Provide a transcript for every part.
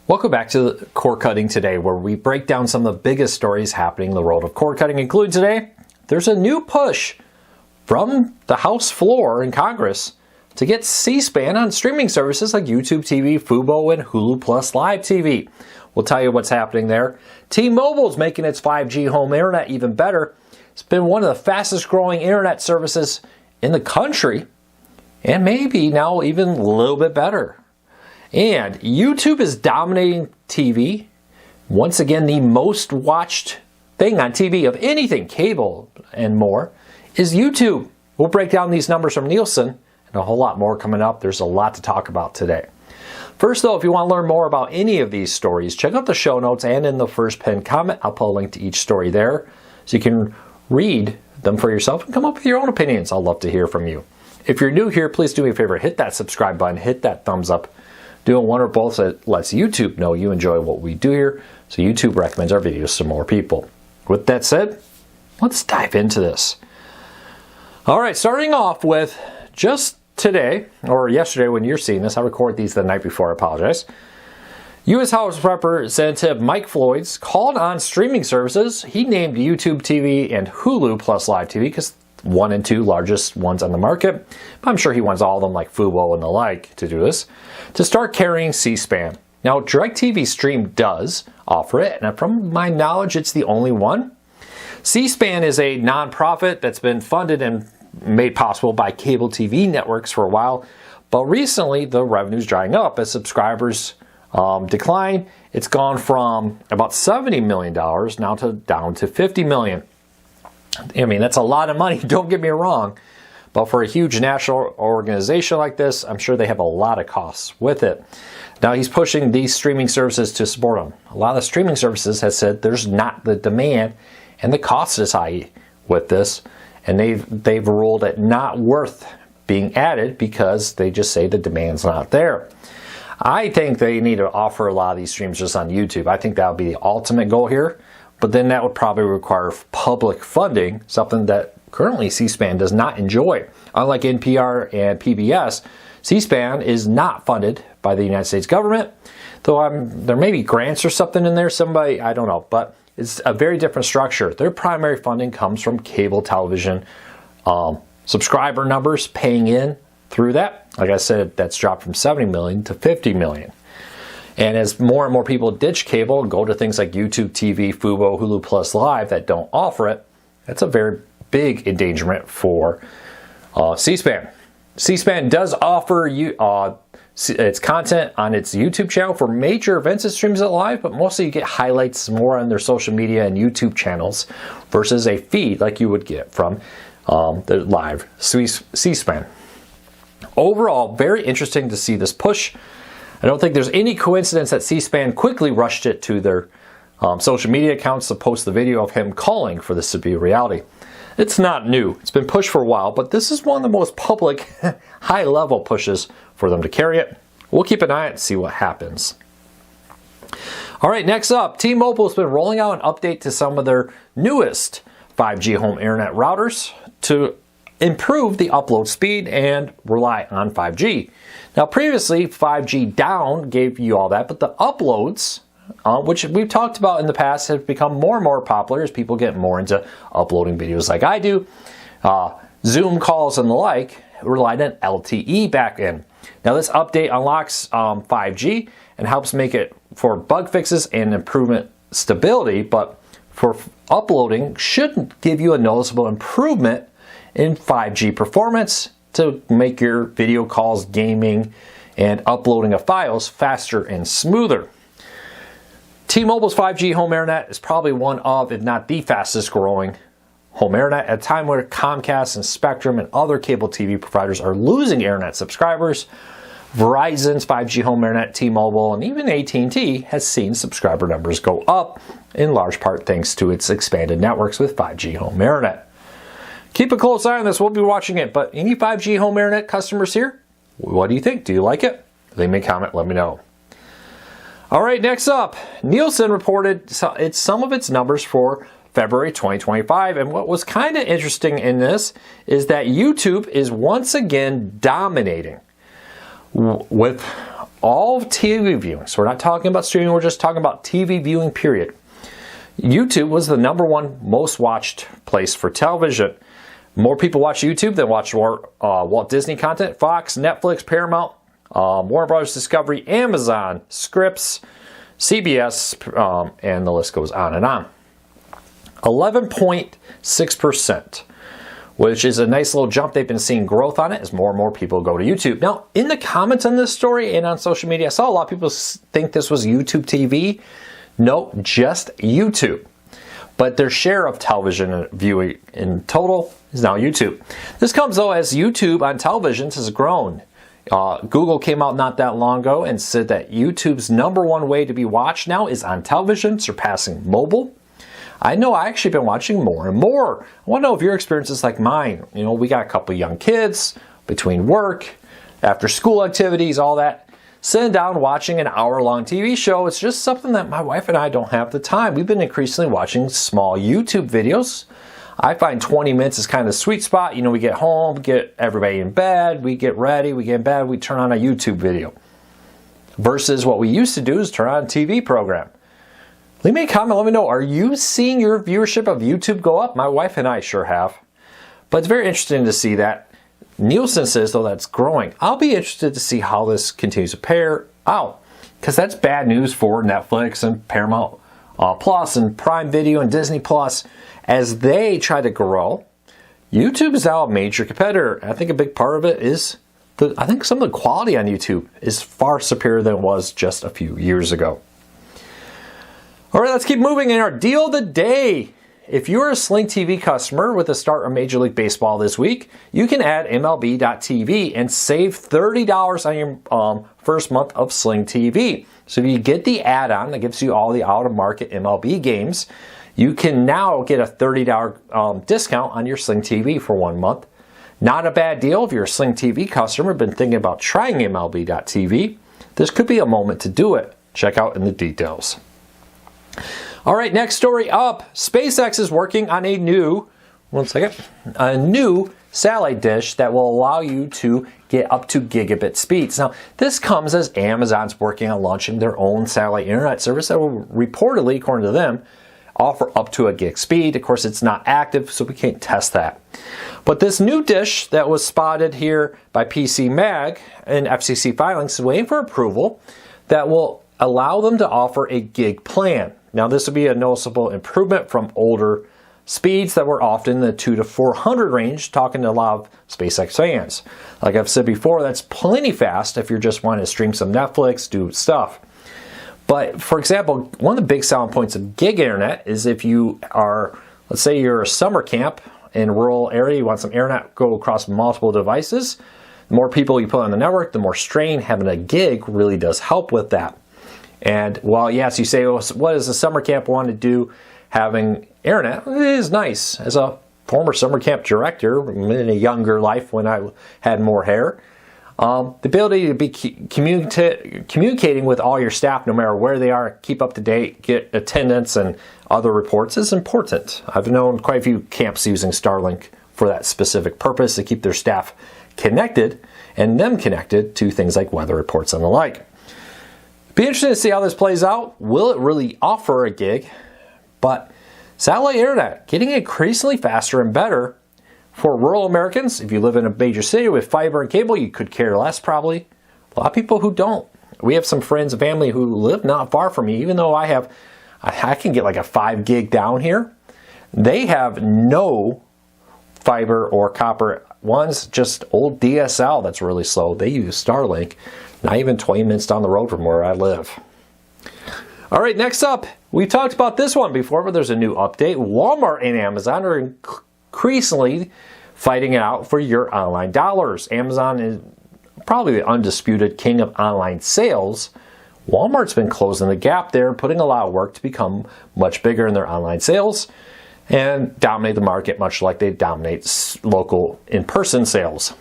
Welcome back to Cord Cutting Today, where we break down some of the biggest stories happening in the world of cord cutting. Including today, there's a new push from the House floor in Congress to get C-SPAN on streaming services like YouTube TV, Fubo, and Hulu Plus Live TV. We'll tell you what's happening there. T-Mobile's making its 5G home internet even better. It's been one of the fastest growing internet services in the country, and maybe now even a little bit better. And YouTube is dominating TV. Once again, the most watched thing on TV of anything, cable and more, is YouTube. We'll break down these numbers from Nielsen and a whole lot more coming up. There's a lot to talk about today. First, though, if you want to learn more about any of these stories, check out the show notes, and in the first pinned comment, I'll put a link to each story there so you can read them for yourself and come up with your own opinions. I'd love to hear from you. If you're new here, please do me a favor, hit that subscribe button, hit that thumbs up. Doing one or both that lets YouTube know you enjoy what we do here, so YouTube recommends our videos to more people. With that said, let's dive into this. All right, starting off with just today, or yesterday when you're seeing this, I record these the night before, I apologize. U.S. House Representative Mike Floyd's called on streaming services. He named YouTube TV and Hulu Plus Live TV because 1 and 2 largest ones on the market. But I'm sure he wants all of them like Fubo and the like to do this, to start carrying C-SPAN. Now, DirecTV Stream does offer it, and from my knowledge, it's the only one. C-SPAN is a nonprofit that's been funded and made possible by cable TV networks for a while, but recently the revenue's drying up as subscribers decline. It's gone from about $70 million now down to $50 million. I mean, that's a lot of money, don't get me wrong, but for a huge national organization like this, I'm sure they have a lot of costs with it. Now, he's pushing these streaming services to support them. A lot of the streaming services have said there's not the demand and the cost is high with this, and they've ruled it not worth being added because they just say the demand's not there. I think they need to offer a lot of these streams just on YouTube. I think that would be the ultimate goal here. But then that would probably require public funding, something that currently C-SPAN does not enjoy. Unlike NPR and PBS, C-SPAN is not funded by the United States government, though there may be grants or something in there, somebody, I don't know, but it's a very different structure. Their primary funding comes from cable television subscriber numbers paying in through that. Like I said, that's dropped from 70 million to 50 million. And as more and more people ditch cable and go to things like YouTube TV, Fubo, Hulu Plus Live that don't offer it, that's a very big endangerment for C-SPAN. C-SPAN does offer its content on its YouTube channel for major events it streams it live, but mostly you get highlights more on their social media and YouTube channels versus a feed like you would get from the live C-SPAN. Overall, very interesting to see this push. I don't think there's any coincidence that C-SPAN quickly rushed it to their social media accounts to post the video of him calling for this to be a reality. It's not new. It's been pushed for a while, but this is one of the most public, high-level pushes for them to carry it. We'll keep an eye on it and see what happens. All right, next up, T-Mobile has been rolling out an update to some of their newest 5G home internet routers to improve the upload speed and rely on 5G. Now, previously, 5G down gave you all that, but the uploads, which we've talked about in the past, have become more and more popular as people get more into uploading videos like I do. Zoom calls and the like relied on LTE back in. Now, this update unlocks 5G and helps make it for bug fixes and improvement stability, but for uploading should give you a noticeable improvement in 5G performance to make your video calls, gaming, and uploading of files faster and smoother. T-Mobile's 5G home internet is probably one of, if not the fastest growing home internet at a time where Comcast and Spectrum and other cable TV providers are losing internet subscribers. Verizon's 5G home internet, T-Mobile, and even AT&T has seen subscriber numbers go up, in large part thanks to its expanded networks with 5G home internet. Keep a close eye on this. We'll be watching it. But any 5G home internet customers here? What do you think? Do you like it? Leave me a comment. Let me know. All right, next up, Nielsen reported some of its numbers for February 2025. And what was kind of interesting in this is that YouTube is once again dominating with all of TV viewing. So we're not talking about streaming, we're just talking about TV viewing, period. YouTube was the #1 most watched place for television. More people watch YouTube than watch Walt Disney content, Fox, Netflix, Paramount, Warner Bros. Discovery, Amazon, Scripps, CBS, and the list goes on and on. 11.6%, which is a nice little jump. They've been seeing growth on it as more and more people go to YouTube. Now, in the comments on this story and on social media, I saw a lot of people think this was YouTube TV. No, just YouTube. But their share of television viewing in total is now YouTube. This comes, though, as YouTube on televisions has grown. Google came out not that long ago and said that YouTube's #1 way to be watched now is on television, surpassing mobile. I know I actually been watching more and more. I want to know if your experience is like mine. You know, we got a couple young kids between work, after school activities, all that. Sitting down watching an hour-long TV show, it's just something that my wife and I don't have the time. We've been increasingly watching small YouTube videos. I find 20 minutes is kind of the sweet spot. You know, we get home, get everybody in bed, we get ready, we get in bed, we turn on a YouTube video. Versus what we used to do is turn on a TV program. Leave me a comment, let me know, are you seeing your viewership of YouTube go up? My wife and I sure have. But it's very interesting to see that. Nielsen says, though, that's growing. I'll be interested to see how this continues to pair out, because that's bad news for Netflix and Paramount Plus and Prime Video and Disney Plus. As they try to grow, YouTube is now a major competitor. I think a big part of it is, I think some of the quality on YouTube is far superior than it was just a few years ago. All right, let's keep moving in our deal of the day. If you're a Sling TV customer with the start of Major League Baseball this week, you can add MLB.TV and save $30 on your first month of Sling TV. So if you get the add-on that gives you all the out-of-market MLB games, you can now get a $30 discount on your Sling TV for 1 month. Not a bad deal if you're a Sling TV customer, been thinking about trying MLB.TV. This could be a moment to do it. Check out in the details. All right, next story up. SpaceX is working on a new satellite dish that will allow you to get up to gigabit speeds. Now, this comes as Amazon's working on launching their own satellite internet service that will reportedly, according to them, offer up to a gig speed. Of course, it's not active, so we can't test that. But this new dish that was spotted here by PC Mag and FCC filings is waiting for approval that will allow them to offer a gig plan. Now, this would be a noticeable improvement from older speeds that were often in the 200 to 400 range, talking to a lot of SpaceX fans. Like I've said before, that's plenty fast if you're just wanting to stream some Netflix, do stuff. But for example, one of the big selling points of gig internet is if you are, let's say you're a summer camp in a rural area, you want some internet go across multiple devices. The more people you put on the network, the more strain. Having a gig really does help with that. And while, yes, you say, well, what does a summer camp want to do having internet? It is nice. As a former summer camp director in a younger life when I had more hair, the ability to be communicating with all your staff no matter where they are, keep up to date, get attendance and other reports is important. I've known quite a few camps using Starlink for that specific purpose, to keep their staff connected and them connected to things like weather reports and the like. Be interesting to see how this plays out. Will it really offer a gig? But satellite internet getting increasingly faster and better for rural Americans. If you live in a major city with fiber and cable, you could care less probably. A lot of people who don't. We have some friends and family who live not far from me, even though I can get like a 5 gig down here. They have no fiber or copper. One's just old DSL that's really slow. They use Starlink. Not even 20 minutes down the road from where I live. All right, next up, we talked about this one before, but there's a new update. Walmart and Amazon are increasingly fighting it out for your online dollars. Amazon is probably the undisputed king of online sales. Walmart's been closing the gap there, putting a lot of work to become much bigger in their online sales and dominate the market much like they dominate local in-person sales.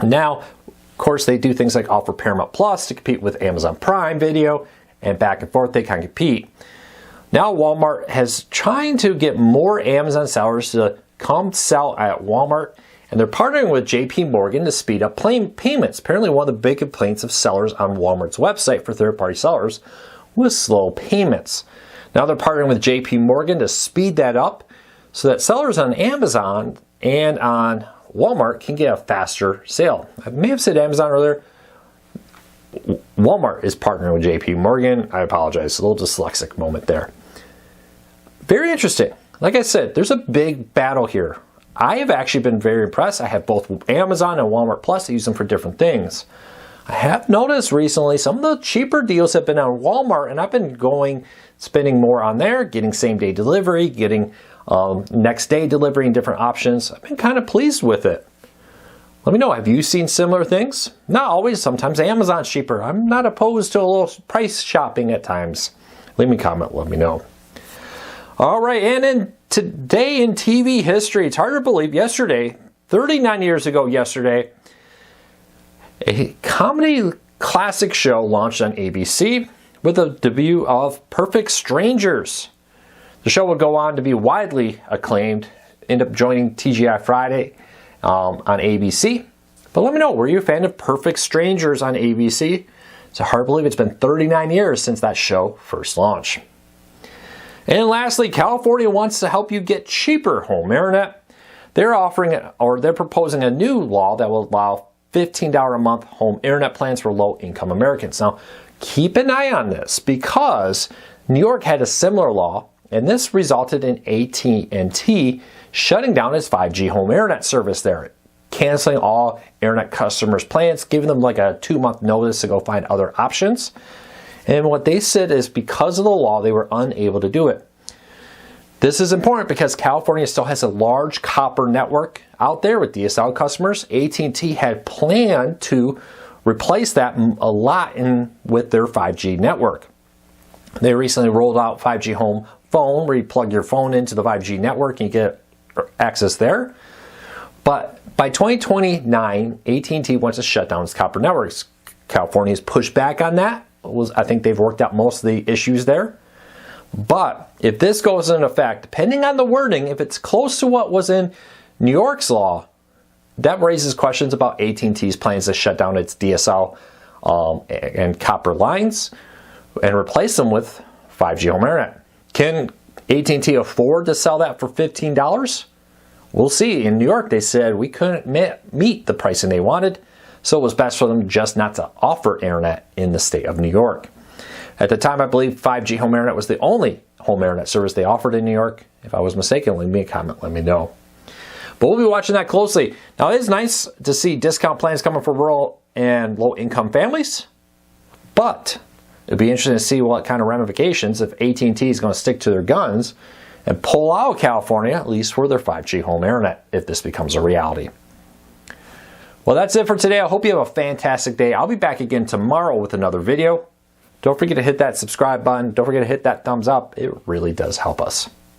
Now, of course, they do things like offer Paramount Plus to compete with Amazon Prime Video, and back and forth they kind of compete. Now Walmart has trying to get more Amazon sellers to come sell at Walmart and they're partnering with JP Morgan to speed up payments. Apparently one of the big complaints of sellers on Walmart's website for third-party sellers was slow payments. Now they're partnering with JP Morgan to speed that up so that sellers on Amazon and on Walmart can get a faster sale. I may have said Amazon earlier. Walmart is partnering with JP Morgan. I apologize, a little dyslexic moment there. Very interesting. Like I said, there's a big battle here. I have actually been very impressed. I have both Amazon and Walmart Plus. I use them for different things. I have noticed recently some of the cheaper deals have been on Walmart, and I've been spending more on there, getting same-day delivery, getting next-day delivery and different options. I've been kind of pleased with it. Let me know, have you seen similar things? Not always, sometimes Amazon's cheaper. I'm not opposed to a little price shopping at times. Leave me a comment, let me know. All right, and today in TV history, it's hard to believe, yesterday, 39 years ago yesterday, a comedy classic show launched on ABC with the debut of Perfect Strangers. The show would go on to be widely acclaimed, end up joining TGI Friday on ABC. But let me know, were you a fan of Perfect Strangers on ABC? It's hard to believe it's been 39 years since that show first launched. And lastly, California wants to help you get cheaper home internet. They're proposing a new law that will allow $15 a month home internet plans for low-income Americans. Now, keep an eye on this because New York had a similar law, and this resulted in AT&T shutting down its 5G home internet service there, canceling all internet customers' plans, giving them like a 2-month notice to go find other options. And what they said is because of the law, they were unable to do it. This is important because California still has a large copper network out there with DSL customers. AT&T had planned to replace that a lot with their 5G network. They recently rolled out 5G home phone, where you plug your phone into the 5G network and you get access there. But by 2029, AT&T wants to shut down its copper networks. California's pushed back on that. I think they've worked out most of the issues there. But if this goes into effect, depending on the wording, if it's close to what was in New York's law, that raises questions about AT&T's plans to shut down its DSL and copper lines and replace them with 5G home internet. Can AT&T afford to sell that for $15? We'll see. In New York, they said we couldn't meet the pricing they wanted, so it was best for them just not to offer internet in the state of New York. At the time, I believe 5G home internet was the only home internet service they offered in New York. If I was mistaken, leave me a comment, let me know. But we'll be watching that closely. Now, it is nice to see discount plans coming for rural and low-income families, but it'd be interesting to see what kind of ramifications if AT&T is going to stick to their guns and pull out California, at least for their 5G home internet, if this becomes a reality. Well, that's it for today. I hope you have a fantastic day. I'll be back again tomorrow with another video. Don't forget to hit that subscribe button. Don't forget to hit that thumbs up. It really does help us.